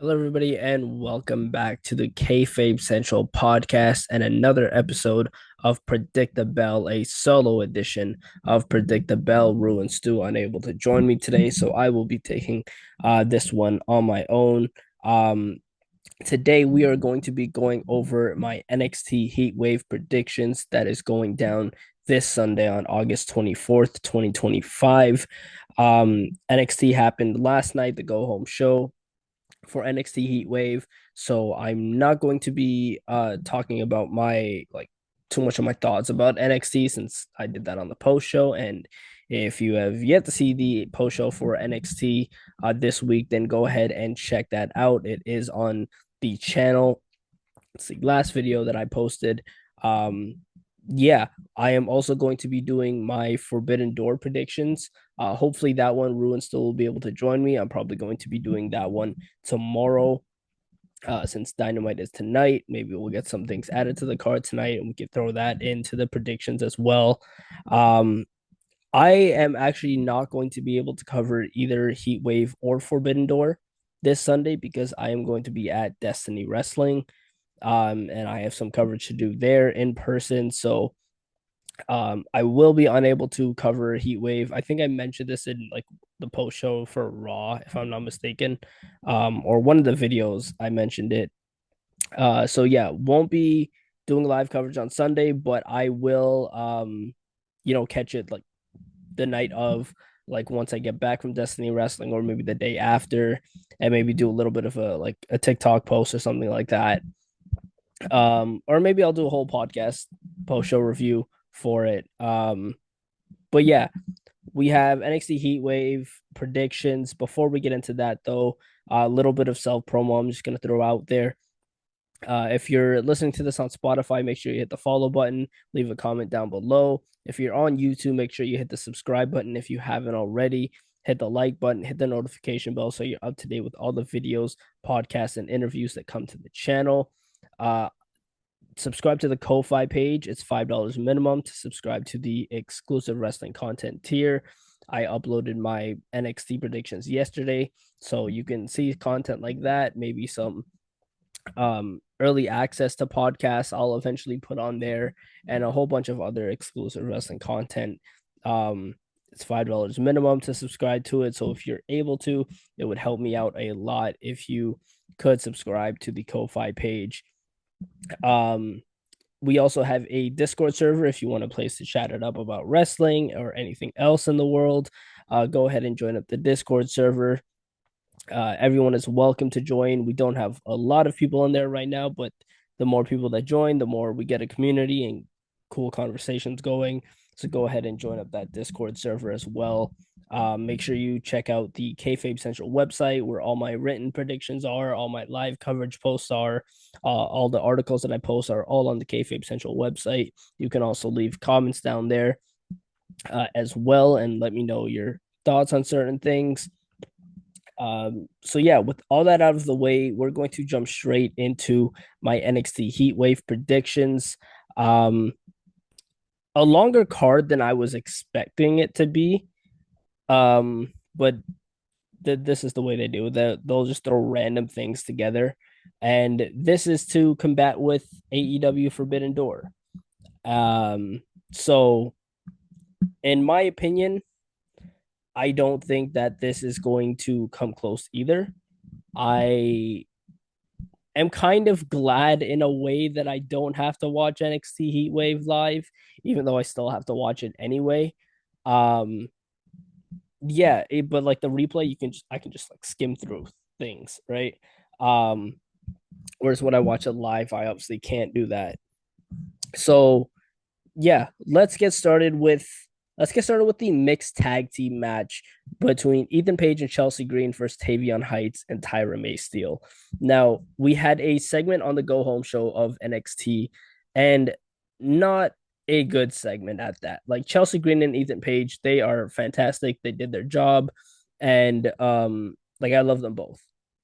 Hello, everybody, and welcome back to the Kayfabe Central podcast and another episode of Predict the Bell, a solo edition of Predict the Bell. Rue and Stu unable to join me today, so I will be taking this one on my own. Today, we are going to be going over my NXT Heatwave predictions that is going down this Sunday on August 24th, 2025. NXT happened last night, the go home show for NXT Heatwave. So I'm not going to be talking about my too much of my thoughts about NXT since I did that on the post show. And if you have yet to see the post show for NXT this week, then go ahead and check that out. It is on the channel. It's the last video that I posted. Um, yeah, I am also going to be doing my Forbidden Door predictions. Hopefully that one Ruin still will be able to join me. I'm probably going to be doing that one tomorrow. Since Dynamite is tonight, maybe we'll get some things added to the card tonight, and we can throw that into the predictions as well. Um, I am actually not going to be able to cover either Heat Wave or Forbidden Door this Sunday because I am going to be at Destiny Wrestling. And I have some coverage to do there in person. So I will be unable to cover Heat Wave. I think I mentioned this in like the post show for Raw, if I'm not mistaken, or one of the videos I mentioned it. So yeah, won't be doing live coverage on Sunday, but I will, catch it like the night of, like once I get back from Destiny Wrestling, or maybe the day after, and maybe do a little bit of a TikTok post or something like that. Or maybe I'll do a whole podcast post show review for it. But yeah, we have NXT Heatwave predictions. Before we get into that, though, a little bit of self promo I'm just gonna throw out there. If you're listening to this on Spotify, make sure you hit the follow button, leave a comment down below. If you're on YouTube, make sure you hit the subscribe button if you haven't already. Hit the like button, hit the notification bell so you're up to date with all the videos, podcasts, and interviews that come to the channel. Uh, Subscribe to the Ko-Fi page. It's $5 minimum to subscribe to the exclusive wrestling content tier. I uploaded my NXT predictions yesterday, so you can see content like that, maybe some early access to podcasts I'll eventually put on there, and a whole bunch of other exclusive wrestling content. It's $5 minimum to subscribe to it. So if you're able to, it would help me out a lot if you could subscribe to the Ko-Fi page. Um, we also have a Discord server if you want a place to chat it up about wrestling or anything else in the world. Go ahead and join up the Discord server. Everyone is welcome to join. We don't have a lot of people in there right now, but the more people that join, the more we get a community and cool conversations going. So go ahead and join up that Discord server as well. Make sure you check out the Kayfabe Central website where all my written predictions are, all my live coverage posts are, all the articles that I post are all on the Kayfabe Central website. You can also leave comments down there as well and let me know your thoughts on certain things. So yeah, with all that out of the way, we're going to jump straight into my NXT Heatwave predictions. Um, a longer card than I was expecting it to be. But this is the way they do that. They'll just throw random things together, and this is to combat with AEW Forbidden Door. So in my opinion, I don't think that this is going to come close either. I am kind of glad in a way that I don't have to watch NXT Heatwave live, even though I still have to watch it anyway. Um, but like the replay, I can just like skim through things, right? Um, Whereas when I watch it live, I obviously can't do that. So yeah, let's get started with the mixed tag team match between Ethan Page and Chelsea Green versus Tavion Heights and Tyra May Steele. Now, we had a segment on the Go Home show of NXT, and not a good segment at that. Like Chelsea Green and Ethan Page, they are fantastic. They did their job, and like I love them both.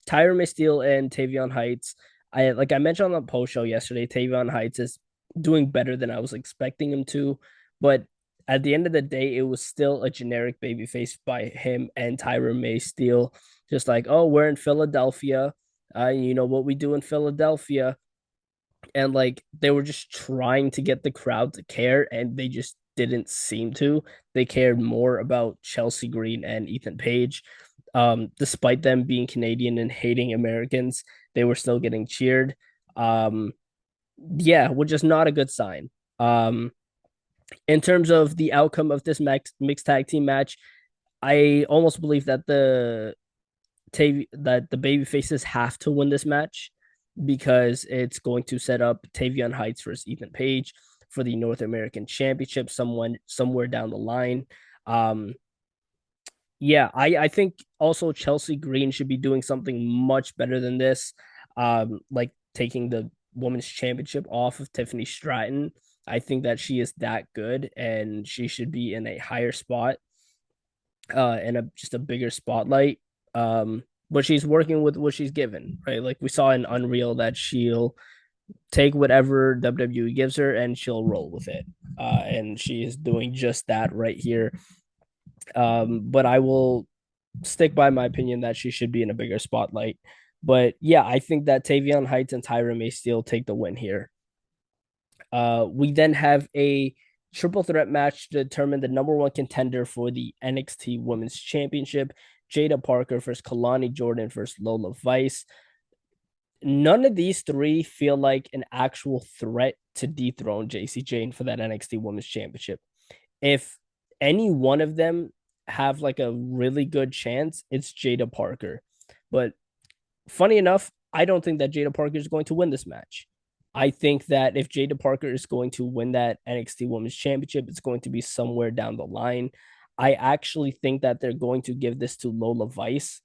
Tyra May Steele and Tavion Heights. I mentioned on the post show yesterday, Tavion Heights is doing better than I was expecting him to, but at the end of the day, it was still a generic babyface by him and Tyra May Steele. Just like, oh, we're in Philadelphia. You know what we do in Philadelphia, and like they were just trying to get the crowd to care, and they just didn't seem to. They cared more about Chelsea Green and Ethan Page. Despite them being Canadian and hating Americans, they were still getting cheered. Um, yeah, which is not a good sign. Um, in terms of the outcome of this mixed tag team match, I almost believe that the baby faces have to win this match because it's going to set up Tavion Heights versus Ethan Page for the North American Championship somewhere down the line. Um, yeah, I think also Chelsea Green should be doing something much better than this. Like taking the women's championship off of Tiffany Stratton. I think that she is that good and she should be in a higher spot, and just a bigger spotlight. But she's working with what she's given, right? Like we saw in Unreal that she'll take whatever WWE gives her and she'll roll with it. And she is doing just that right here. But I will stick by my opinion that she should be in a bigger spotlight. But yeah, I think that Tavion Heights and Tyra may still take the win here. We then have a triple threat match to determine the number one contender for the NXT Women's Championship. Jaida Parker versus Kelani Jordynne versus Lola Vice. None of these three feel like an actual threat to dethrone Jayne for that NXT Women's Championship. If any one of them have like a really good chance, it's Jaida Parker. But funny enough, I don't think that Jaida Parker is going to win this match. I think that if Jaida Parker is going to win that NXT Women's Championship, it's going to be somewhere down the line. I actually think that they're going to give this to Lola Vice.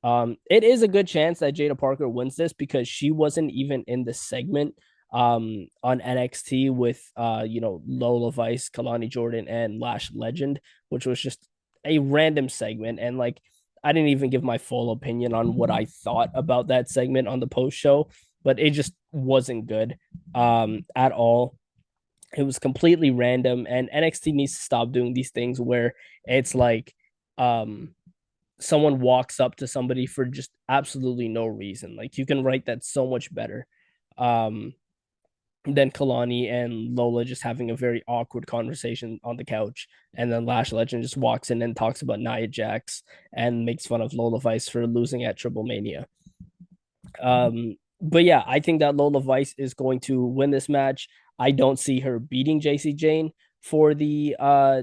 It is a good chance that Jaida Parker wins this because she wasn't even in the segment on NXT with Lola Vice, Kelani Jordynne, and Lash Legend, which was just a random segment. And like I didn't even give my full opinion on what I thought about that segment on the post show, but it just wasn't good at all. It was completely random, and NXT needs to stop doing these things where it's like someone walks up to somebody for just absolutely no reason. Like you can write that so much better. Than Kelani and Lola just having a very awkward conversation on the couch. And then Lash Legend just walks in and talks about Nia Jax and makes fun of Lola Vice for losing at Triple Mania. But yeah, I think that Lola Vice is going to win this match. I don't see her beating Jacy Jayne for the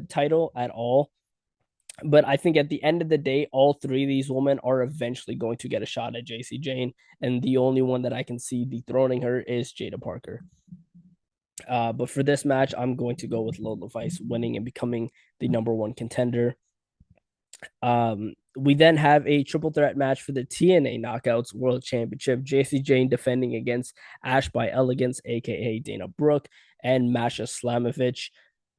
title at all. But I think at the end of the day, all three of these women are eventually going to get a shot at Jacy Jayne. And the only one that I can see dethroning her is Jaida Parker. But for this match, I'm going to go with Lola Vice winning and becoming the number one contender. We then have a triple threat match for the TNA Knockouts World Championship. Jacy Jayne defending against Ash by Elegance, aka Dana Brooke, and Masha Slamovich.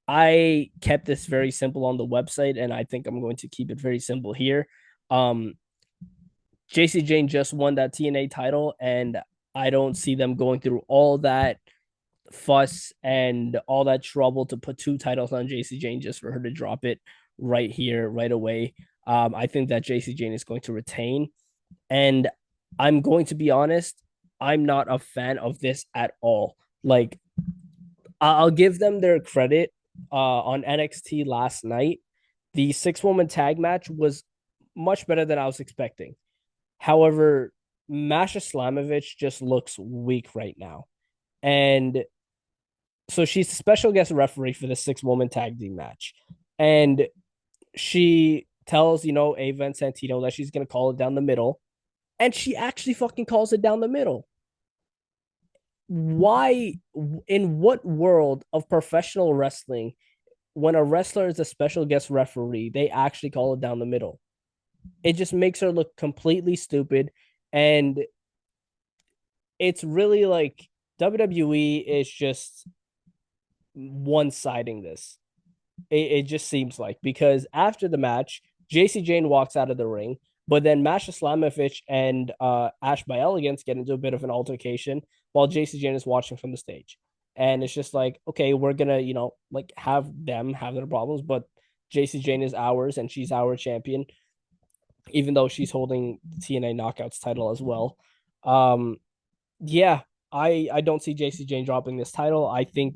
I kept this very simple on the website, and I think I'm going to keep it very simple here. Jacy Jayne just won that TNA title, and I don't see them going through all that fuss and all that trouble to put two titles on Jacy Jayne just for her to drop it right here, right away. I think that Jacy Jayne is going to retain. And I'm going to be honest, I'm not a fan of this at all. Like, I'll give them their credit on NXT last night. The 6-woman tag match was much better than I was expecting. However, Masha Slamovich just looks weak right now. And so she's a special guest referee for the 6-woman tag team match. And she tells, Ava and Santino that she's going to call it down the middle. And she actually fucking calls it down the middle. Why, in what world of professional wrestling, when a wrestler is a special guest referee, they actually call it down the middle? It just makes her look completely stupid. And it's really like WWE is just one-siding this. It just seems like, because after the match, Jacy Jayne walks out of the ring, but then Masha Slamovich and Ash by Elegance get into a bit of an altercation while Jacy Jayne is watching from the stage. And it's just like, okay, we're gonna, have them have their problems, but Jacy Jayne is ours and she's our champion, even though she's holding the TNA Knockouts title as well. Um, yeah, I don't see Jacy Jayne dropping this title. I think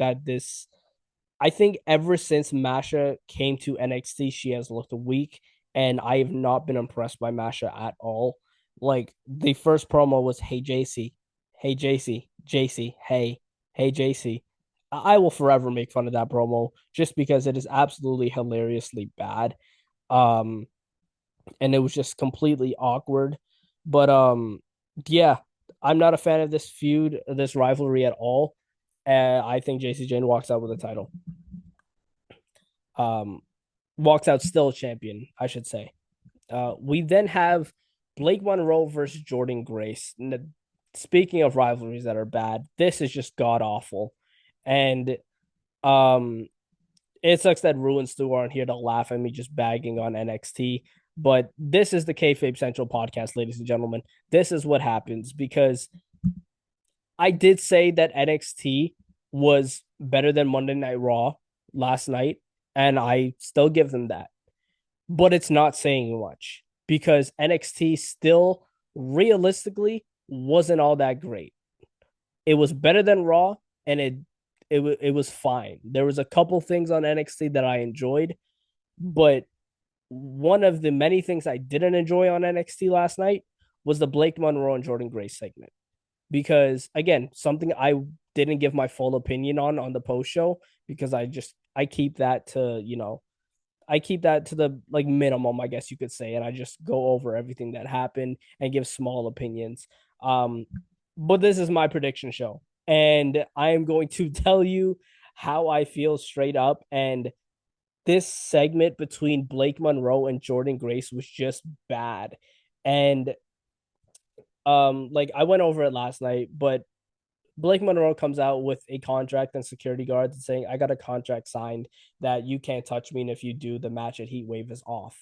ever since Masha came to NXT, she has looked weak, and I have not been impressed by Masha at all. Like the first promo was, "Hey Jacy, hey Jacy, Jacy, hey Jacy." I will forever make fun of that promo just because it is absolutely hilariously bad. Um, and it was just completely awkward. But yeah, I'm not a fan of this feud, this rivalry at all. I think Jacy Jayne walks out with a title. Um, walks out still champion, I should say. We then have Blake Monroe versus Jordynne Grace. Speaking of rivalries that are bad, this is just god awful, and um, it sucks that Ruin Stu aren't here to laugh at me just bagging on NXT. But this is the Kayfabe Central podcast, ladies and gentlemen. This is what happens because I did say that NXT was better than Monday Night Raw last night, and I still give them that. But it's not saying much because NXT still realistically wasn't all that great. It was better than Raw, and it was fine. There was a couple things on NXT that I enjoyed, but one of the many things I didn't enjoy on NXT last night was the Blake Monroe and Jordynne Grace segment. Because again, something I didn't give my full opinion on the post show because I keep that to, I keep that to the like minimum, I guess you could say, and I just go over everything that happened and give small opinions. Um, but this is my prediction show, and I am going to tell you how I feel straight up. And this segment between Blake Monroe and Jordynne Grace was just bad. And like I went over it last night, but Blake Monroe comes out with a contract and security guards and saying, "I got a contract signed that you can't touch me, and if you do, the match at Heatwave is off."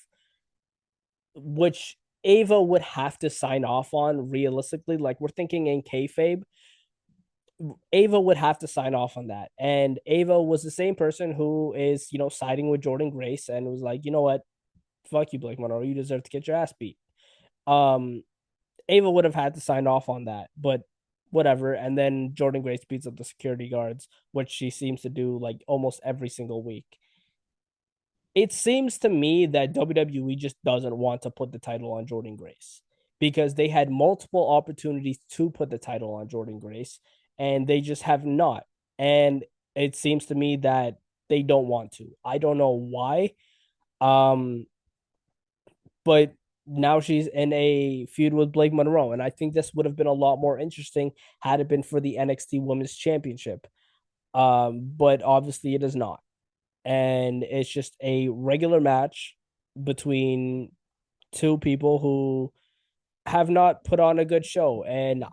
Which Ava would have to sign off on realistically. Like we're thinking in kayfabe, Ava would have to sign off on that. And Ava was the same person who is, siding with Jordynne Grace and was like, you know what, fuck you, Blake Monroe. You deserve to get your ass beat. Um, Ava would have had to sign off on that, but whatever. And then Jordynne Grace beats up the security guards, which she seems to do like almost every single week. It seems to me that WWE just doesn't want to put the title on Jordynne Grace because they had multiple opportunities to put the title on Jordynne Grace and they just have not. And it seems to me that they don't want to. I don't know why. Um, but now she's in a feud with Blake Monroe. And I think this would have been a lot more interesting had it been for the NXT Women's Championship. But obviously it is not. And it's just a regular match between two people who have not put on a good show. And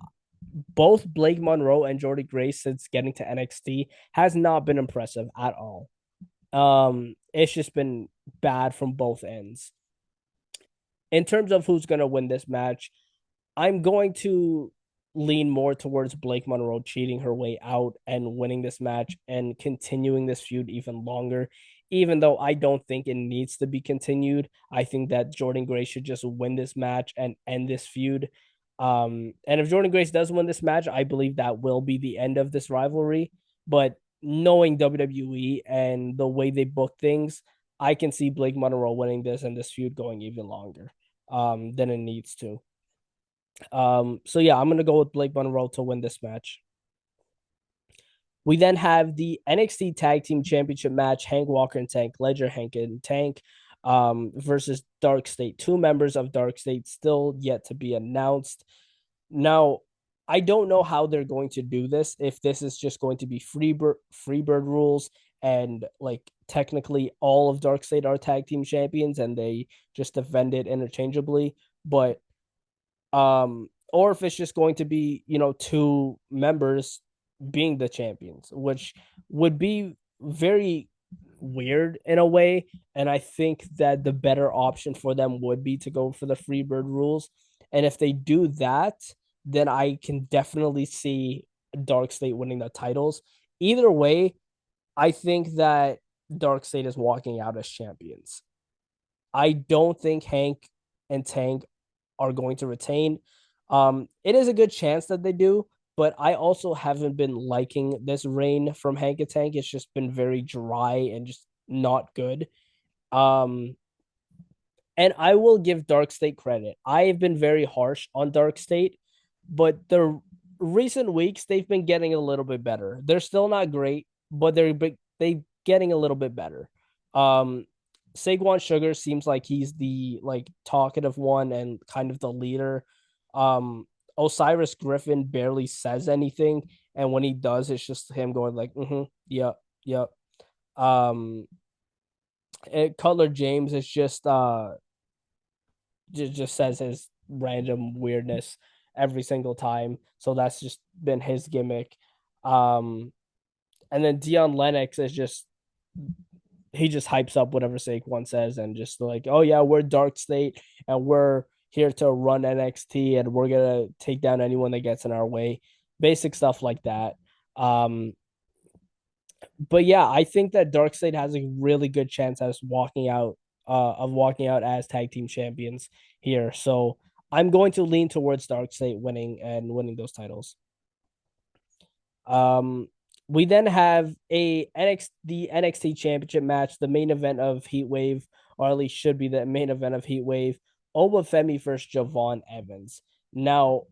both Blake Monroe and Jordynne Grace since getting to NXT has not been impressive at all. It's just been bad from both ends. In terms of who's gonna win this match, I'm going to lean more towards Blake Monroe cheating her way out and winning this match and continuing this feud even longer. Even though I don't think it needs to be continued, I think that Jordynne Grace should just win this match and end this feud. And if Jordynne Grace does win this match, I believe that will be the end of this rivalry. But knowing WWE and the way they book things, I can see Blake Monroe winning this and this feud going even longer than it needs to. So yeah, I'm gonna go with Blake Monroe to win this match. We then have the NXT Tag Team Championship match: Hank Walker and Tank Ledger, Hank and Tank, versus DarkState. Two members of DarkState still yet to be announced. Now, I don't know how they're going to do this. If this is just going to be Freebird rules, and like technically all of DarkState are tag team champions, and they just defend it interchangeably, but or if it's just going to be, two members being the champions, which would be very weird in a way. And I think that the better option for them would be to go for the Freebird rules. And if they do that, then I can definitely see Dark State winning the titles. Either way, I think that Dark State is walking out as champions. I don't think Hank and Tank are going to retain. It is a good chance that they do, but I also haven't been liking this reign from Hank and Tank. It's just been very dry and just not good. Um, and I will give DarkState credit. I have been very harsh on DarkState, but the recent weeks they've been getting a little bit better. They're still not great, but they getting a little bit better. Um, Saquon Sugar seems like he's the like talkative one and kind of the leader. Um, Osiris Griffin barely says anything, and when he does, it's just him going like, yep, yep. Um, Cutler James is just says his random weirdness every single time. So that's just been his gimmick. Um, and then Dion Lennox is just he just hypes up whatever Saquon says and just like, oh yeah, we're Dark State and we're here to run NXT and we're gonna take down anyone that gets in our way. Basic stuff like that. Um, but yeah, I think that Darkseid has a really good chance as walking out as tag team champions here. So I'm going to lean towards Darkseid winning those titles. Um, we then have the NXT Championship match, the main event of Heatwave, or at least should be the main event of Heatwave. Oba Femi versus Javon Evans. Now,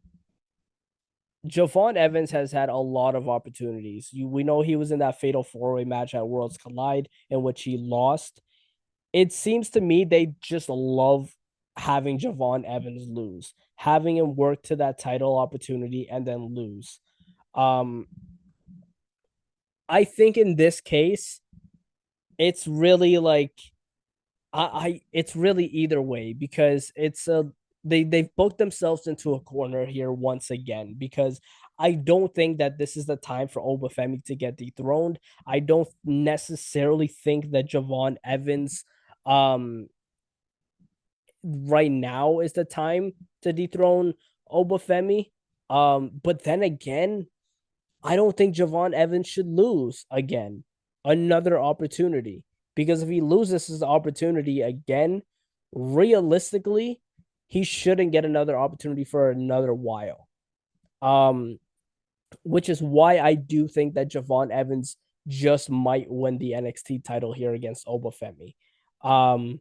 Javon Evans has had a lot of opportunities. We know he was in that fatal four-way match at Worlds Collide in which he lost. It seems to me they just love having Javon Evans lose, having him work to that title opportunity and then lose. Um, I think in this case, it's really like I it's really either way because it's a they've booked themselves into a corner here once again because I don't think that this is the time for Obafemi to get dethroned. I don't necessarily think that Javon Evans um right now is the time to dethrone Obafemi. But then again, I don't think Javon Evans should lose again. Another opportunity. Because if he loses his opportunity again, realistically, he shouldn't get another opportunity for another while. Um, which is why I do think that Javon Evans just might win the NXT title here against Obafemi. Um,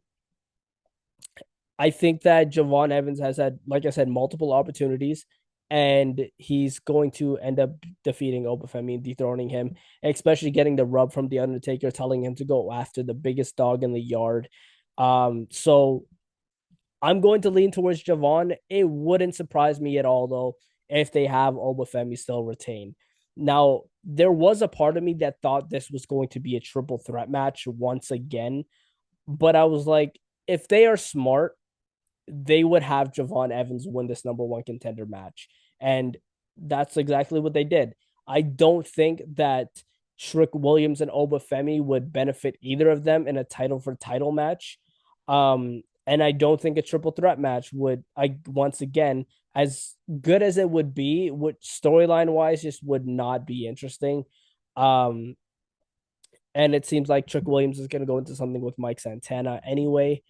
I think that Javon Evans has had, like I said, multiple opportunities, and he's going to end up defeating Obafemi and dethroning him, especially getting the rub from the Undertaker, telling him to go after the biggest dog in the yard. So I'm going to lean towards Javon. It wouldn't surprise me at all, though, if they have Obafemi still retain. Now, there was a part of me that thought this was going to be a triple threat match once again, but I was like, if they are smart, they would have Javon Evans win this number one contender match. And that's exactly what they did. I don't think that Trick Williams and Obafemi would benefit either of them in a title for title match. And I don't think a triple threat match would, I once again, as good as it would be, would storyline wise just would not be interesting. Um, and it seems like Trick Williams is going to go into something with Mike Santana anyway.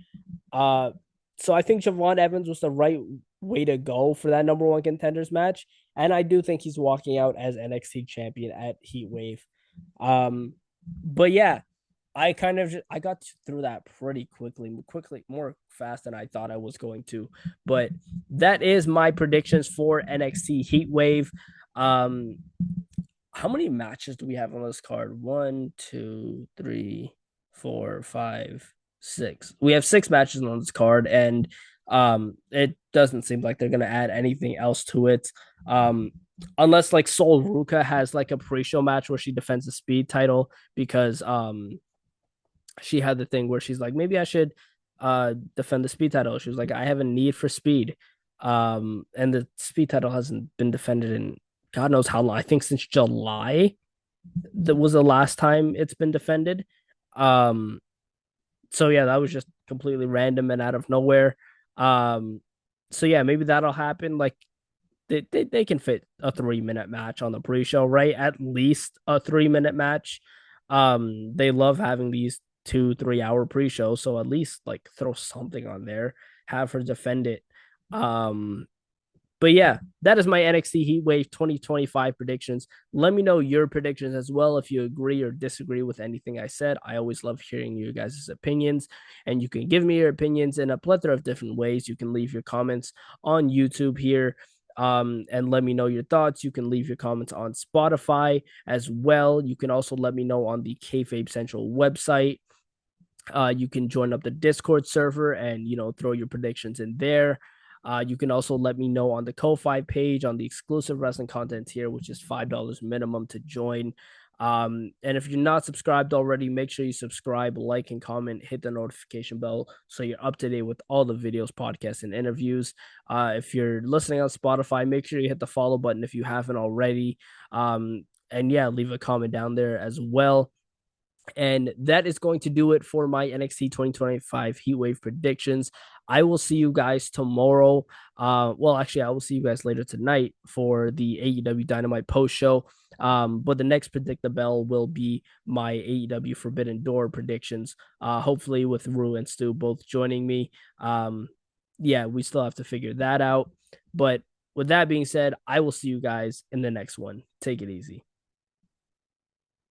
Uh, so I think Javon Evans was the right way to go for that number one contenders match, and I do think he's walking out as NXT champion at Heatwave. Um, but yeah, I got through that pretty quickly, more fast than I thought I was going to. But that is my predictions for NXT Heatwave. Um, how many matches do we have on this card? One, two, three, four, five, six. We have six matches on this card, and it doesn't seem like they're gonna add anything else to it. Um, unless like Sol Ruka has like a pre-show match where she defends the speed title because she had the thing where she's like, maybe I should defend the speed title. She was like, I have a need for speed. And the speed title hasn't been defended in God knows how long. I think since July that was the last time it's been defended. Um, so yeah, that was just completely random and out of nowhere. Um, so yeah, maybe that'll happen. Like they can fit a 3 minute match on the pre-show, right? At least a 3 minute match. They love having these 2 3 hour pre-shows, so at least like throw something on there, have her defend it. Um, But yeah, that is my NXT Heatwave 2025 predictions. Let me know your predictions as well if you agree or disagree with anything I said. I always love hearing you guys' opinions, and you can give me your opinions in a plethora of different ways. You can leave your comments on YouTube here, and let me know your thoughts. You can leave your comments on Spotify as well. You can also let me know on the Kayfabe Central website. You can join up the Discord server and throw your predictions in there. You can also let me know on the Ko-Fi page on the exclusive wrestling content here, which is $5 minimum to join. And if you're not subscribed already, make sure you subscribe, like, and comment, hit the notification bell so you're up to date with all the videos, podcasts, and interviews. If you're listening on Spotify, make sure you hit the follow button if you haven't already. And yeah, leave a comment down there as well. And that is going to do it for my NXT 2025 Heatwave predictions. I will see you guys tomorrow. Well, actually, I will see you guys later tonight for the AEW Dynamite post show. But the next Predict the Bell will be my AEW Forbidden Door predictions. Hopefully, with Rue and Stu both joining me. Yeah, we still have to figure that out. But with that being said, I will see you guys in the next one. Take it easy.